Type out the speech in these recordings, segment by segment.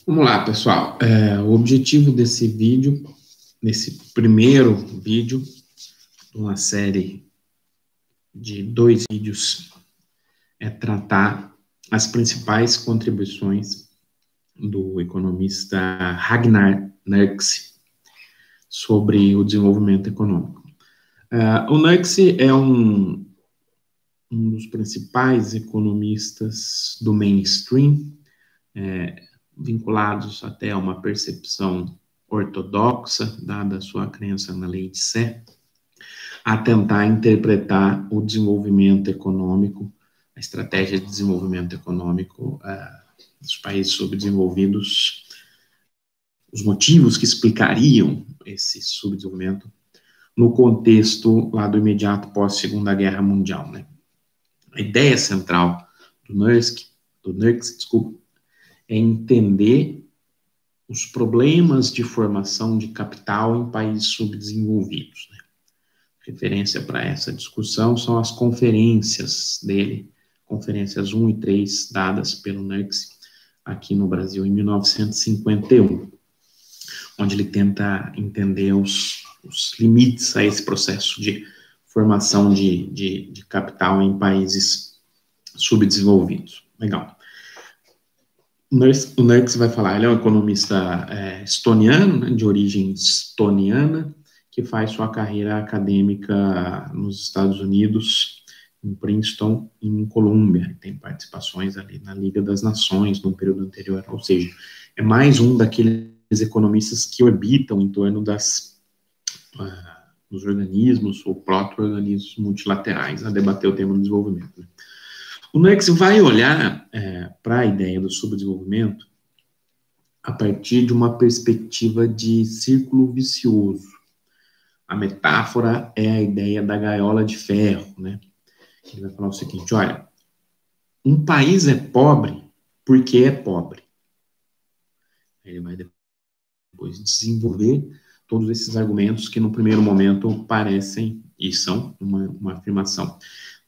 Vamos lá, pessoal. O objetivo desse vídeo, nesse primeiro vídeo, de uma série de 2 vídeos, é tratar as principais contribuições do economista Ragnar Nurkse sobre o desenvolvimento econômico. O Nurkse é um dos principais economistas do mainstream, vinculados até a uma percepção ortodoxa, dada a sua crença na lei de Sé, a tentar interpretar o desenvolvimento econômico, a estratégia de desenvolvimento econômico dos países subdesenvolvidos, os motivos que explicariam esse subdesenvolvimento no contexto lá do imediato pós-Segunda Guerra Mundial, né? A ideia central do Nurkse, é entender os problemas de formação de capital em países subdesenvolvidos, né? Referência para essa discussão são as conferências dele, conferências 1 e 3, dadas pelo Nurkse aqui no Brasil em 1951, onde ele tenta entender os limites a esse processo de formação de capital em países subdesenvolvidos. Legal. O Nurkse vai falar, ele é um economista estoniano, né, de origem estoniana, que faz sua carreira acadêmica nos Estados Unidos, em Princeton e em Colômbia. Tem participações ali na Liga das Nações, no período anterior, ou seja, é mais um daqueles economistas que orbitam em torno dos organismos ou proto-organismos multilaterais a debater o tema do desenvolvimento, né? O Nurkse vai olhar para a ideia do subdesenvolvimento a partir de uma perspectiva de círculo vicioso. A metáfora é a ideia da gaiola de ferro, né? Ele vai falar o seguinte, olha, um país é pobre porque é pobre. Ele vai depois desenvolver todos esses argumentos que no primeiro momento parecem e são uma afirmação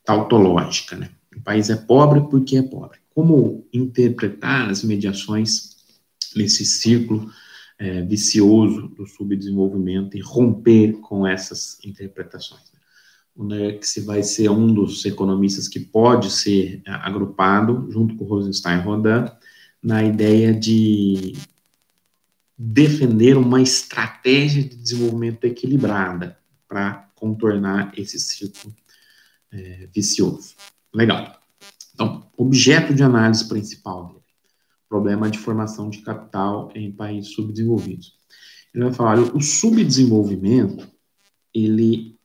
tautológica, né? O país é pobre porque é pobre. Como interpretar as mediações nesse círculo vicioso do subdesenvolvimento e romper com essas interpretações? O Nurkse vai ser um dos economistas que pode ser agrupado, junto com Rosenstein e Rodin, na ideia de defender uma estratégia de desenvolvimento equilibrada para contornar esse círculo vicioso. Legal. Então, objeto de análise principal dele, problema de formação de capital em países subdesenvolvidos. Ele vai falar, olha, o subdesenvolvimento, ele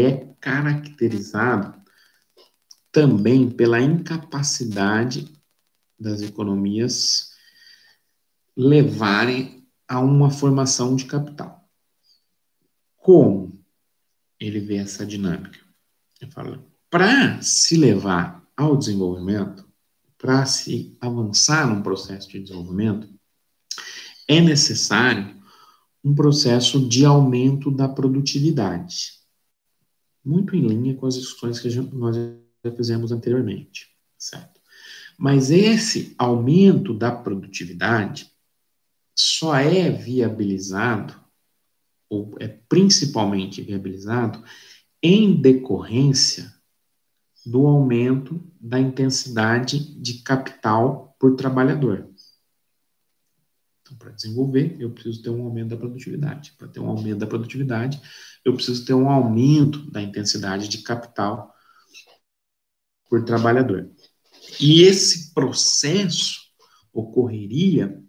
é caracterizado também pela incapacidade das economias levarem a uma formação de capital. Como ele vê essa dinâmica? Ele fala, para se levar ao desenvolvimento, para se avançar num processo de desenvolvimento, é necessário um processo de aumento da produtividade. Muito em linha com as discussões que nós já fizemos anteriormente, certo? Mas esse aumento da produtividade só é viabilizado, ou é principalmente viabilizado, em decorrência do aumento da intensidade de capital por trabalhador. Então, para desenvolver, eu preciso ter um aumento da produtividade. Para ter um aumento da produtividade, eu preciso ter um aumento da intensidade de capital por trabalhador. E esse processo ocorreria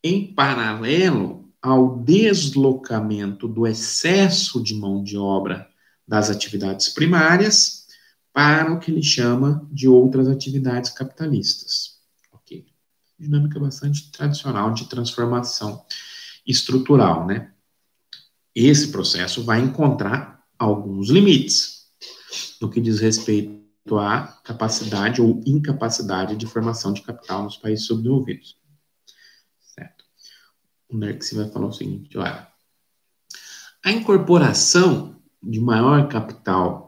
em paralelo ao deslocamento do excesso de mão de obra das atividades primárias para o que ele chama de outras atividades capitalistas. Ok? Dinâmica bastante tradicional de transformação estrutural, né? Esse processo vai encontrar alguns limites no que diz respeito à capacidade ou incapacidade de formação de capital nos países subdesenvolvidos. Certo? O Nurkse vai falar o seguinte, olha, a incorporação de maior capital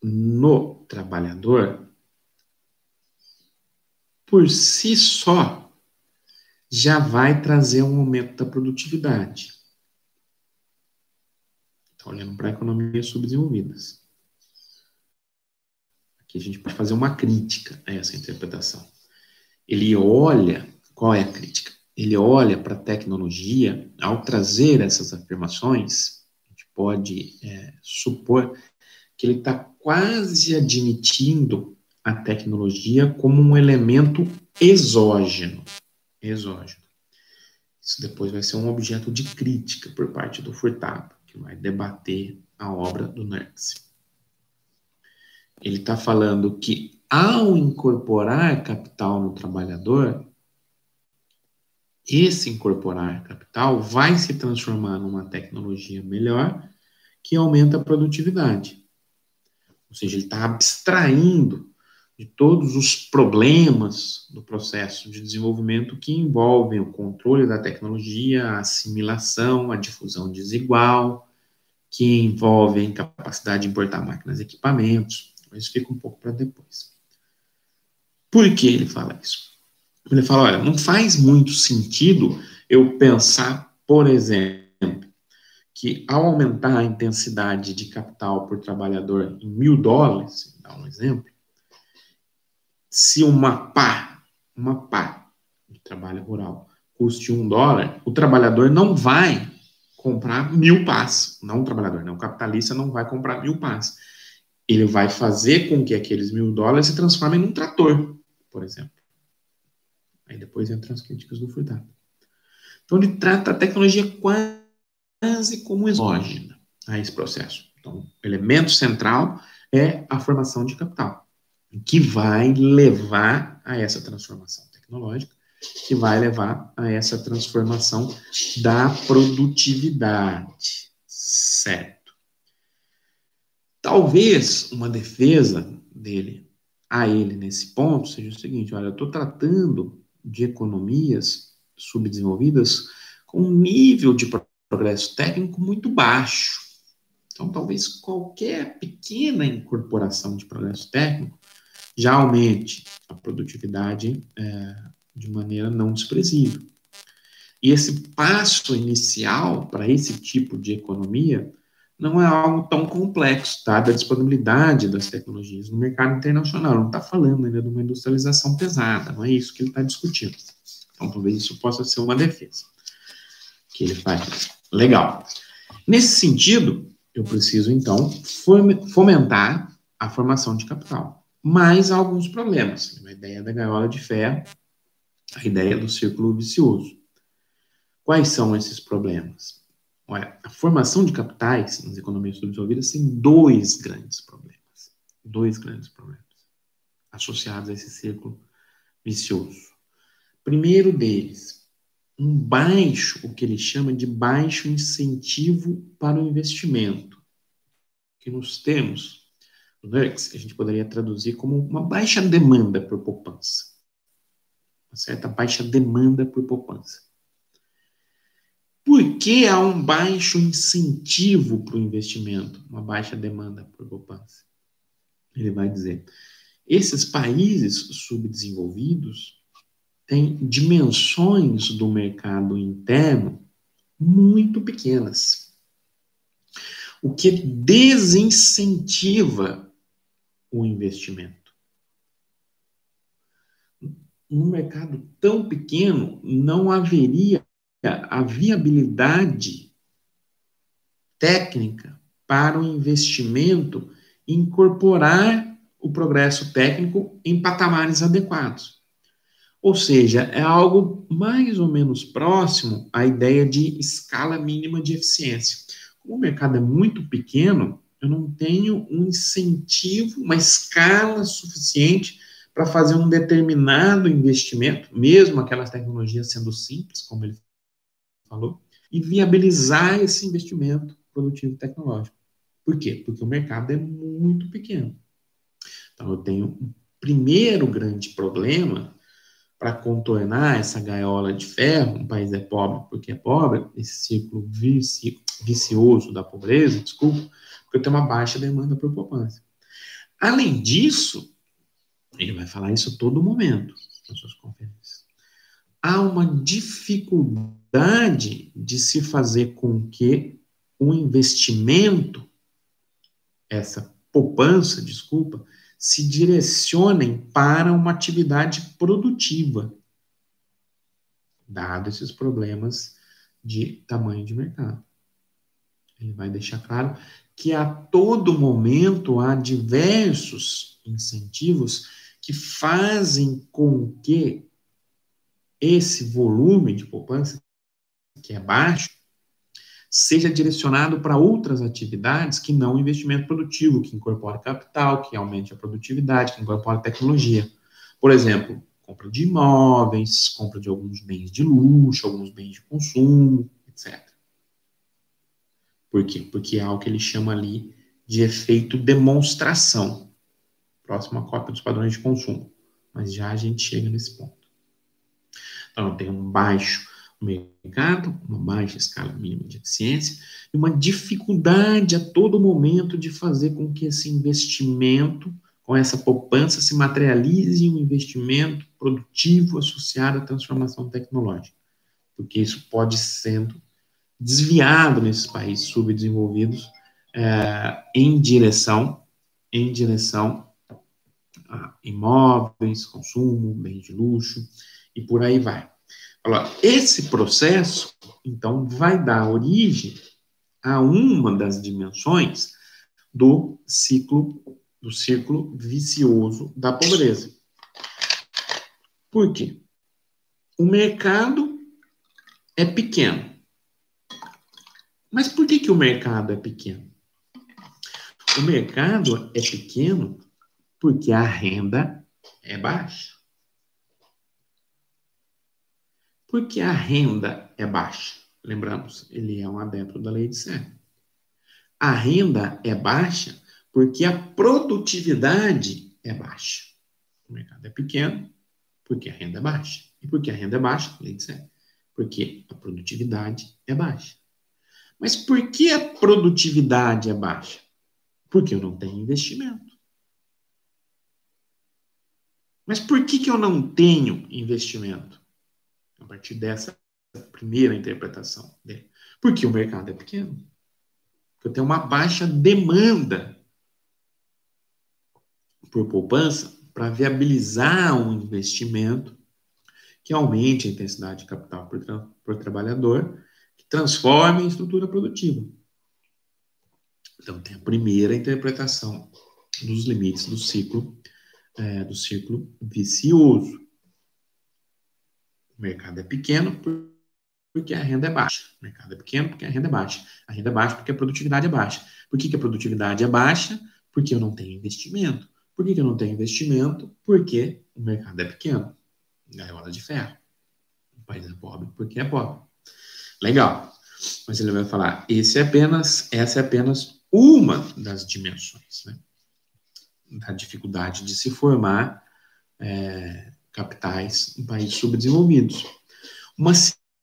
no trabalhador, por si só, já vai trazer um aumento da produtividade. Então, olhando para economias subdesenvolvidas. Aqui a gente pode fazer uma crítica a essa interpretação. Ele olha, qual é a crítica? Ele olha para a tecnologia, ao trazer essas afirmações, a gente pode supor que ele está quase admitindo a tecnologia como um elemento exógeno. Exógeno. Isso depois vai ser um objeto de crítica por parte do Furtado, que vai debater a obra do Nertz. Ele está falando que, ao incorporar capital no trabalhador, esse incorporar capital vai se transformar numa tecnologia melhor que aumenta a produtividade. Ou seja, ele está abstraindo de todos os problemas do processo de desenvolvimento que envolvem o controle da tecnologia, a assimilação, a difusão desigual, que envolvem capacidade de importar máquinas e equipamentos. Mas fica um pouco para depois. Por que ele fala isso? Ele fala, olha, não faz muito sentido eu pensar, por exemplo, que ao aumentar a intensidade de capital por trabalhador em $1.000, dá um exemplo, se uma pá de trabalho rural custe $1, o trabalhador não vai comprar 1.000 pás. Não o trabalhador, não. O capitalista não vai comprar 1.000 pás. Ele vai fazer com que aqueles $1.000 se transformem num trator, por exemplo. Aí depois entram as críticas do Furtado. Então ele trata a tecnologia quase como exógena a esse processo. Então, o elemento central é a formação de capital, que vai levar a essa transformação tecnológica, que vai levar a essa transformação da produtividade. Certo. Talvez uma defesa dele a ele nesse ponto seja o seguinte, olha, eu estou tratando de economias subdesenvolvidas com um nível de progresso técnico muito baixo. Então, talvez qualquer pequena incorporação de progresso técnico já aumente a produtividade de maneira não desprezível. E esse passo inicial para esse tipo de economia não é algo tão complexo, dada a disponibilidade das tecnologias no mercado internacional. Não está falando ainda de uma industrialização pesada, não é isso que ele está discutindo. Então, talvez isso possa ser uma defesa que ele faz. Legal. Nesse sentido, eu preciso, então, fomentar a formação de capital. Mas há alguns problemas. A ideia da gaiola de ferro, a ideia do círculo vicioso. Quais são esses problemas? Olha, a formação de capitais nas economias subdesenvolvidas tem dois grandes problemas associados a esse círculo vicioso. Primeiro deles, o que ele chama de baixo incentivo para o investimento, que nos termos do Nertz, a gente poderia traduzir como uma baixa demanda por poupança. Uma certa baixa demanda por poupança. Por que há um baixo incentivo para o investimento, uma baixa demanda por poupança? Ele vai dizer, esses países subdesenvolvidos têm dimensões do mercado interno muito pequenas, o que desincentiva o investimento. Num mercado tão pequeno, não haveria a viabilidade técnica para o investimento incorporar o progresso técnico em patamares adequados. Ou seja, é algo mais ou menos próximo à ideia de escala mínima de eficiência. Como o mercado é muito pequeno, eu não tenho um incentivo, uma escala suficiente para fazer um determinado investimento, mesmo aquelas tecnologias sendo simples, como ele falou, e viabilizar esse investimento produtivo tecnológico. Por quê? Porque o mercado é muito pequeno. Então, eu tenho um primeiro grande problema para contornar essa gaiola de ferro. Um país é pobre porque é pobre, esse círculo vicioso da pobreza, desculpa, porque eu tenho uma baixa demanda por poupança. Além disso, ele vai falar isso a todo momento nas suas conferências. há uma dificuldade de se fazer com que o investimento, essa poupança, desculpa, se direcionem para uma atividade produtiva, dado esses problemas de tamanho de mercado. Ele vai deixar claro que a todo momento há diversos incentivos que fazem com que esse volume de poupança, que é baixo, seja direcionado para outras atividades que não o investimento produtivo, que incorpora capital, que aumente a produtividade, que incorpora tecnologia. Por exemplo, compra de imóveis, compra de alguns bens de luxo, alguns bens de consumo, etc. Por quê? Porque é algo que ele chama ali de efeito demonstração. Próxima cópia dos padrões de consumo. Mas já a gente chega nesse ponto. Então, tem um baixo mercado, uma baixa escala mínima de eficiência, e uma dificuldade a todo momento de fazer com que esse investimento, com essa poupança, se materialize em um investimento produtivo associado à transformação tecnológica. Porque isso pode sendo desviado nesses países subdesenvolvidos em direção a imóveis, consumo, bens de luxo e por aí vai. Esse processo, então, vai dar origem a uma das dimensões do círculo vicioso da pobreza. Por quê? O mercado é pequeno. Mas por que o mercado é pequeno? O mercado é pequeno porque a renda é baixa. Por que a renda é baixa? Lembramos, ele é um adepto da lei de Sérgio. A renda é baixa porque a produtividade é baixa. O mercado é pequeno porque a renda é baixa. E por que a renda é baixa? Lei de Sérgio. Porque a produtividade é baixa. Mas por que a produtividade é baixa? Porque eu não tenho investimento. Mas por que eu não tenho investimento? A partir dessa primeira interpretação dele. Porque o mercado é pequeno. Porque eu tenho uma baixa demanda por poupança para viabilizar um investimento que aumente a intensidade de capital por trabalhador, que transforme em estrutura produtiva. Então, tem a primeira interpretação dos limites do ciclo vicioso. O mercado é pequeno porque a renda é baixa. O mercado é pequeno porque a renda é baixa. A renda é baixa porque a produtividade é baixa. Por que a produtividade é baixa? Porque eu não tenho investimento. Por que eu não tenho investimento? Porque o mercado é pequeno. Gaiola de ferro. O país é pobre porque é pobre. Legal. Mas ele vai falar, essa é apenas uma das dimensões, né, da dificuldade de se formar capitais em países subdesenvolvidos. Uma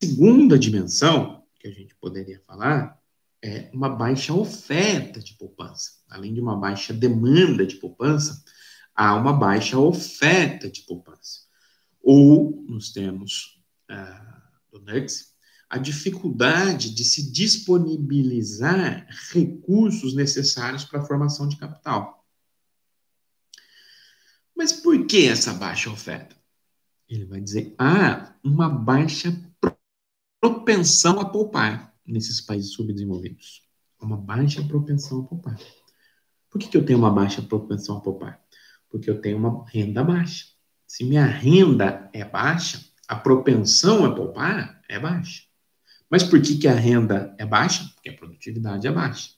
segunda dimensão que a gente poderia falar é uma baixa oferta de poupança. Além de uma baixa demanda de poupança, há uma baixa oferta de poupança. Ou, nos termos do Nuggets, a dificuldade de se disponibilizar recursos necessários para a formação de capital. Mas por que essa baixa oferta? Ele vai dizer, uma baixa propensão a poupar nesses países subdesenvolvidos. Uma baixa propensão a poupar. Por que eu tenho uma baixa propensão a poupar? Porque eu tenho uma renda baixa. Se minha renda é baixa, a propensão a poupar é baixa. Mas por que a renda é baixa? Porque a produtividade é baixa.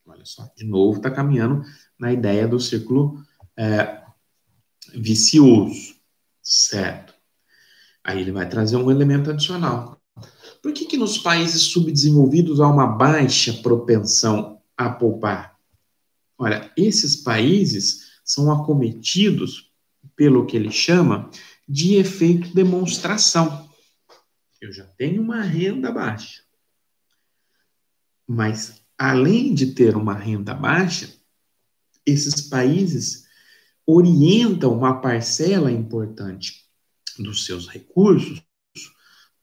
Olha só, de novo está caminhando na ideia do círculo vicioso, certo? Aí ele vai trazer um elemento adicional. Por que nos países subdesenvolvidos há uma baixa propensão a poupar? Olha, esses países são acometidos pelo que ele chama de efeito demonstração. Eu já tenho uma renda baixa. Mas, além de ter uma renda baixa, esses países orientam uma parcela importante dos seus recursos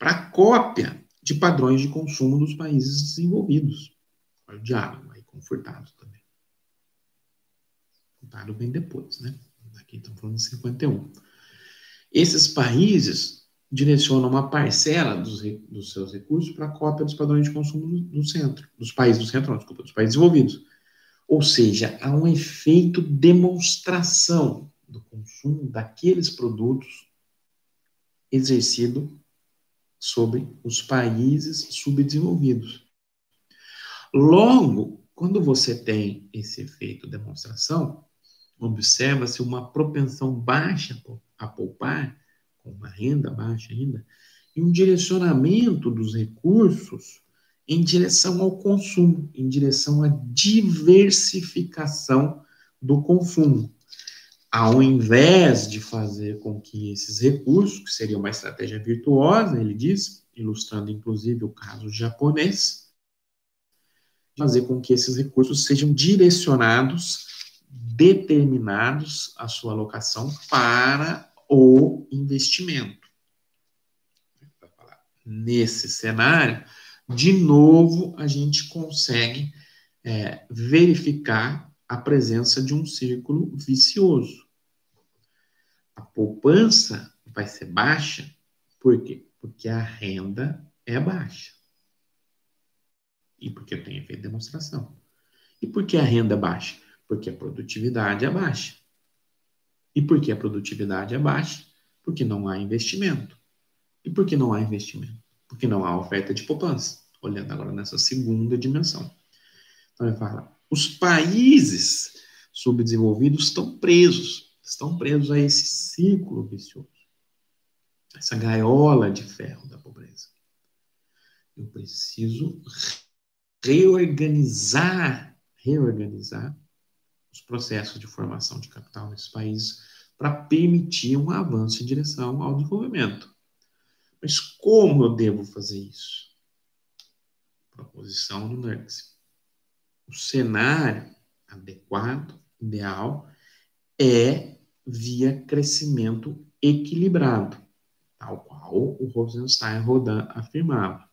para cópia de padrões de consumo dos países desenvolvidos. Olha o diálogo aí, confortado também. Confortado bem depois, né? Aqui estamos falando de 51. Esses países direcionam uma parcela dos seus recursos para a cópia dos padrões de consumo do centro, dos países do centro, não, desculpa, dos países desenvolvidos. Ou seja, há um efeito demonstração do consumo daqueles produtos exercido sobre os países subdesenvolvidos. Logo, quando você tem esse efeito demonstração, observa-se uma propensão baixa a poupar, com uma renda baixa ainda, e um direcionamento dos recursos em direção ao consumo, em direção à diversificação do consumo. Ao invés de fazer com que esses recursos, que seria uma estratégia virtuosa, ele diz, ilustrando inclusive o caso japonês, fazer com que esses recursos sejam direcionados, determinados a sua alocação para o investimento. Nesse cenário, de novo, a gente consegue verificar a presença de um círculo vicioso. A poupança vai ser baixa, por quê? Porque a renda é baixa. E porque tem efeito de demonstração. E por que a renda é baixa? Porque a produtividade é baixa. E por que a produtividade é baixa? Porque não há investimento. E por que não há investimento? Porque não há oferta de poupança. Olhando agora nessa segunda dimensão. Então ele fala, os países subdesenvolvidos estão presos a esse ciclo vicioso, essa gaiola de ferro da pobreza. Eu preciso reorganizar os processos de formação de capital nesses países para permitir um avanço em direção ao desenvolvimento. Mas como eu devo fazer isso? Proposição do Nurse. O cenário adequado, ideal, é via crescimento equilibrado, tal qual o Rosenstein-Rodin afirmava.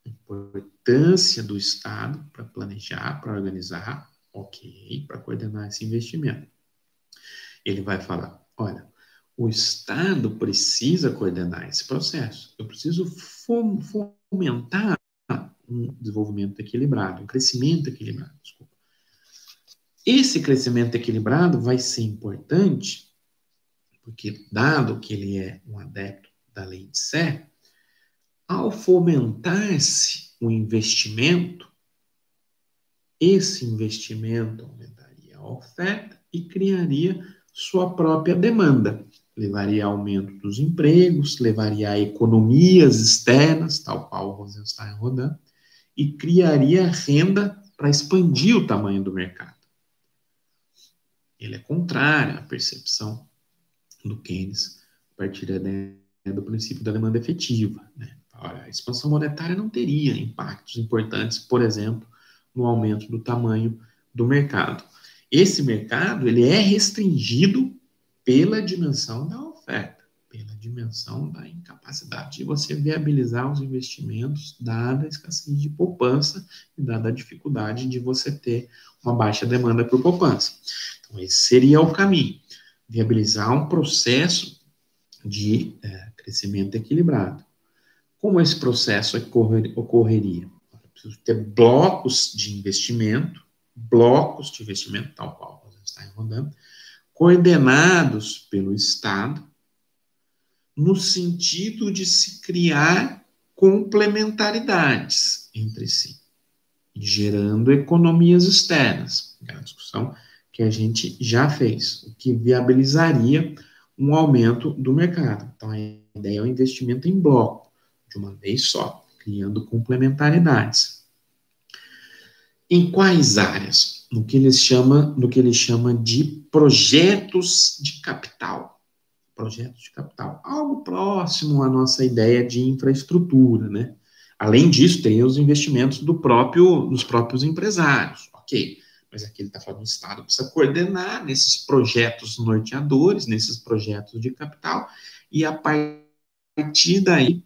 A importância do Estado para planejar, para organizar, ok, para coordenar esse investimento. Ele vai falar, olha, o Estado precisa coordenar esse processo. Eu preciso fomentar um desenvolvimento equilibrado, um crescimento equilibrado, desculpa. Esse crescimento equilibrado vai ser importante, porque dado que ele é um adepto da lei de Sé, ao fomentar-se o investimento, esse investimento aumentaria a oferta e criaria sua própria demanda. Levaria a aumento dos empregos, levaria a economias externas, tal qual o Rosenstein-Rodin, e criaria renda para expandir o tamanho do mercado. Ele é contrário à percepção do Keynes, a partir do princípio da demanda efetiva. Né? A expansão monetária não teria impactos importantes, por exemplo, no aumento do tamanho do mercado. Esse mercado ele é restringido pela dimensão da oferta, pela dimensão da incapacidade de você viabilizar os investimentos, dada a escassez de poupança e dada a dificuldade de você ter uma baixa demanda por poupança. Então, esse seria o caminho, viabilizar um processo de crescimento equilibrado. Como esse processo ocorreria? Eu preciso ter blocos de investimento, tal qual você está rodando, coordenados pelo Estado, no sentido de se criar complementaridades entre si, gerando economias externas. É uma discussão que a gente já fez, o que viabilizaria um aumento do mercado. Então, a ideia é o investimento em bloco, de uma vez só, criando complementaridades. Em quais áreas? No que ele chama de projetos de capital. Projetos de capital. Algo próximo à nossa ideia de infraestrutura, né? Além disso, tem os investimentos dos próprios empresários. Ok, mas aqui ele está falando do Estado, precisa coordenar nesses projetos norteadores, nesses projetos de capital, e a partir partir daí,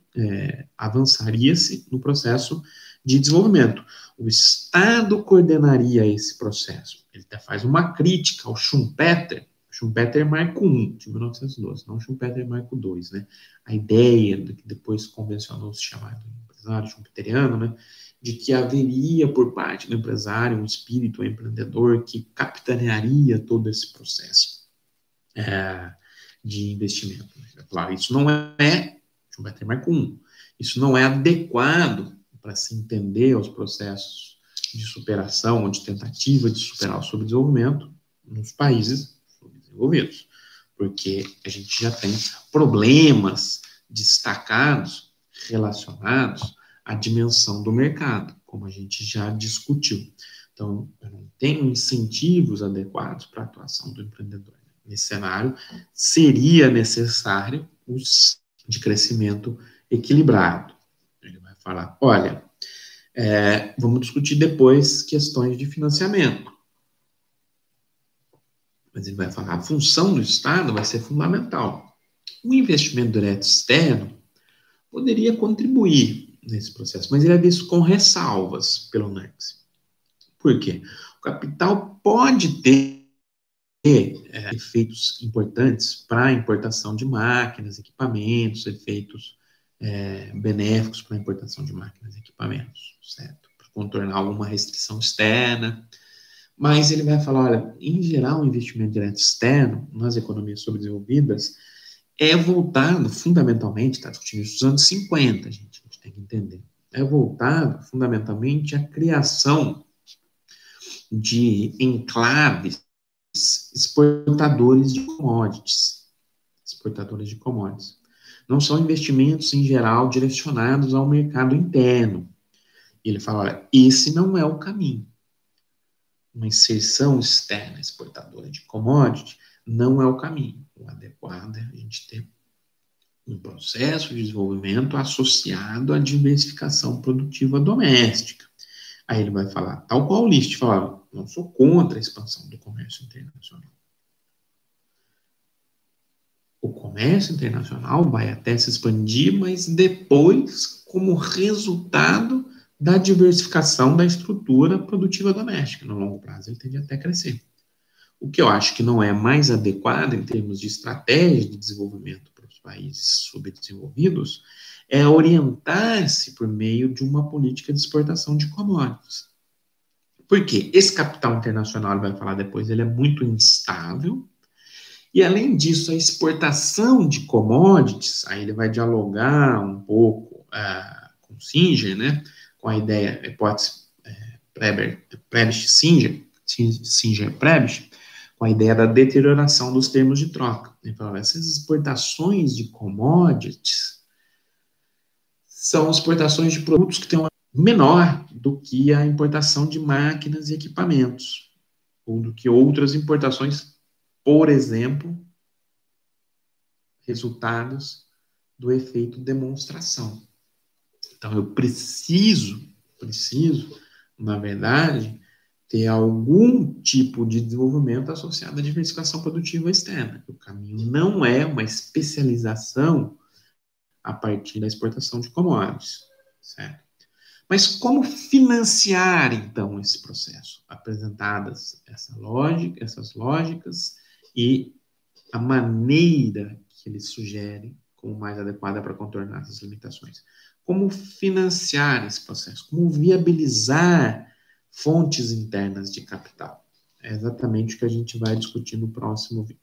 avançaria-se no processo de desenvolvimento. O Estado coordenaria esse processo. Ele até faz uma crítica ao Schumpeter. Schumpeter Marco I, de 1912, não Schumpeter Marco II, né? A ideia do que depois convencionou se chamar do empresário schumpeteriano, né? De que haveria por parte do empresário um espírito empreendedor que capitanearia todo esse processo de investimento. Claro, isso não é, Schumpeter Marco I, isso não é adequado para se entender os processos de superação ou de tentativa de superar o subdesenvolvimento nos países subdesenvolvidos, porque a gente já tem problemas destacados relacionados à dimensão do mercado, como a gente já discutiu. Então, eu não tenho incentivos adequados para a atuação do empreendedor. Nesse cenário, seria necessário os de crescimento equilibrado. Ele vai falar, olha, vamos discutir depois questões de financiamento. Mas ele vai falar, a função do Estado vai ser fundamental. O investimento direto externo poderia contribuir nesse processo, mas ele é visto com ressalvas pelo NERCS. Por quê? O capital pode ter efeitos importantes para a importação de máquinas, equipamentos, efeitos benéficos para a importação de máquinas e equipamentos, certo? Para contornar alguma restrição externa. Mas ele vai falar, olha, em geral, o investimento direto externo nas economias subdesenvolvidas é voltado, fundamentalmente, está discutindo isso nos anos 50, a gente tem que entender, é voltado, fundamentalmente, à criação de enclaves exportadores de commodities. Exportadores de commodities. Não são investimentos, em geral, direcionados ao mercado interno. Ele fala, olha, esse não é o caminho. Uma inserção externa exportadora de commodity não é o caminho. O adequado é a gente ter um processo de desenvolvimento associado à diversificação produtiva doméstica. Aí ele vai falar, tal qual o List fala, não sou contra a expansão do comércio internacional. O comércio internacional vai até se expandir, mas depois, como resultado da diversificação da estrutura produtiva doméstica. No longo prazo, ele tende até a crescer. O que eu acho que não é mais adequado em termos de estratégia de desenvolvimento para os países subdesenvolvidos é orientar-se por meio de uma política de exportação de commodities. Por quê? Esse capital internacional, ele vai falar depois, ele é muito instável, e além disso, a exportação de commodities, aí ele vai dialogar um pouco com Singer, né, com a ideia, a hipótese Prebisch-Singer, Singer-Prebisch, com a ideia da deterioração dos termos de troca. Ele fala, essas exportações de commodities são exportações de produtos que têm uma menor do que a importação de máquinas e equipamentos, ou do que outras importações, por exemplo, resultados do efeito demonstração. Então, eu preciso, na verdade, ter algum tipo de desenvolvimento associado à diversificação produtiva externa. O caminho não é uma especialização a partir da exportação de commodities, certo? Mas como financiar, então, esse processo? Apresentadas essas lógicas e a maneira que ele sugere como mais adequada para contornar essas limitações. Como financiar esse processo? Como viabilizar fontes internas de capital? É exatamente o que a gente vai discutir no próximo vídeo.